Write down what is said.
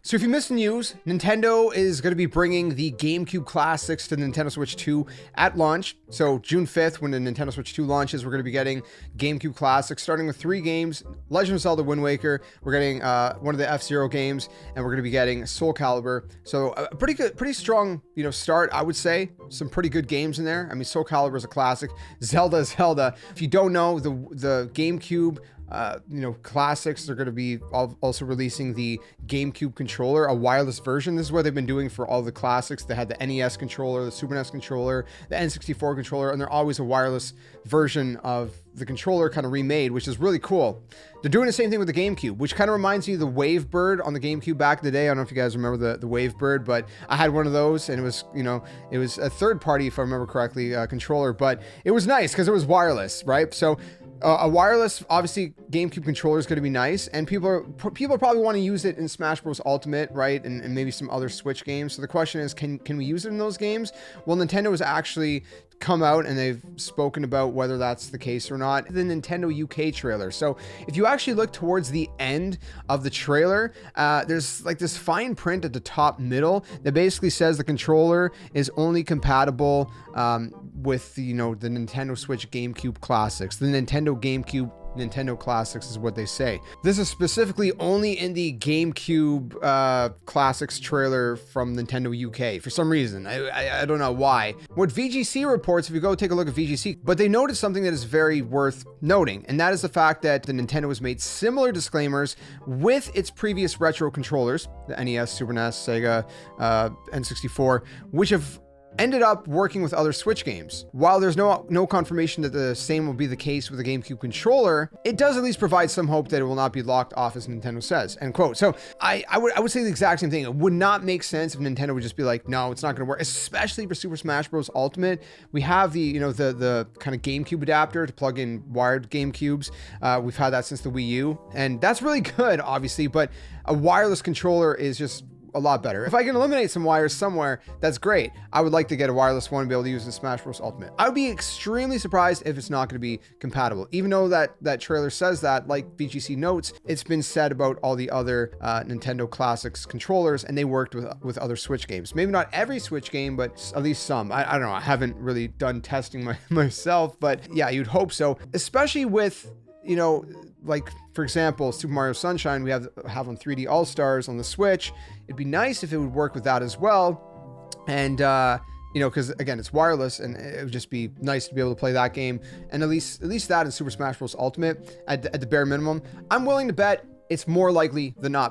So if you missed the news, Nintendo is going to be bringing the GameCube classics to the Nintendo Switch 2 at launch. So June 5th, when the Nintendo Switch 2 launches, we're going to be getting GameCube classics, starting with 3 games: Legend of Zelda Wind Waker, we're getting one of the F-Zero games, and we're going to be getting Soul Calibur. So a pretty strong, start, I would say. Some pretty good games in there. I mean, Soul Calibur is a classic. Zelda is Zelda. If you don't know, the GameCube classics, they're going to be also releasing the GameCube controller, a wireless version. This is what they've been doing for all the classics. They had the NES controller, the Super NES controller, the N64 controller, and they're always a wireless version of the controller kind of remade, which is really cool. They're doing the same thing with the GameCube, which kind of reminds me of the Wavebird on the GameCube back in the day. I don't know if you guys remember the Wavebird, but I had one of those, and it was, it was a third party, if I remember correctly, controller, but it was nice because it was wireless, right? So a wireless, obviously, GameCube controller is going to be nice, and people probably want to use it in Smash Bros. Ultimate, right? And maybe some other Switch games. So the question is, can we use it in those games? Well, Nintendo has actually come out and they've spoken about whether that's the case or not. The Nintendo UK trailer. So if you actually look towards the end of the trailer, there's like this fine print at the top middle that basically says the controller is only compatible with the Nintendo Switch GameCube classics. The Nintendo GameCube Nintendo Classics is what they say. This is specifically only in the GameCube Classics trailer from Nintendo UK for some reason. I don't know why. What VGC reports, if you go take a look at VGC, but they noted something that is very worth noting, and that is the fact that the Nintendo has made similar disclaimers with its previous retro controllers, the NES, Super NES, Sega, N64, which have ended up working with other Switch games. While there's no confirmation that the same will be the case with the GameCube controller, it does at least provide some hope that it will not be locked off, as Nintendo says, end quote. So I would say the exact same thing. It would not make sense if Nintendo would just be like, no, it's not going to work, especially for Super Smash Bros. Ultimate. We have the, the kind of GameCube adapter to plug in wired GameCubes. We've had that since the Wii U, and that's really good, obviously, but a wireless controller is just a lot better. If I can eliminate some wires somewhere, that's great. I would like to get a wireless one and be able to use in Smash Bros. Ultimate. I would be extremely surprised if it's not going to be compatible. Even though that trailer says that, like VGC notes, it's been said about all the other Nintendo Classics controllers, and they worked with other Switch games. Maybe not every Switch game, but at least some. I don't know. I haven't really done testing myself, but yeah, you'd hope so. Especially with, like, for example, Super Mario Sunshine, we have on 3D All-Stars on the Switch. It'd be nice if it would work with that as well. And, because again, it's wireless, and it would just be nice to be able to play that game. And at least that in Super Smash Bros. Ultimate at the bare minimum. I'm willing to bet it's more likely than not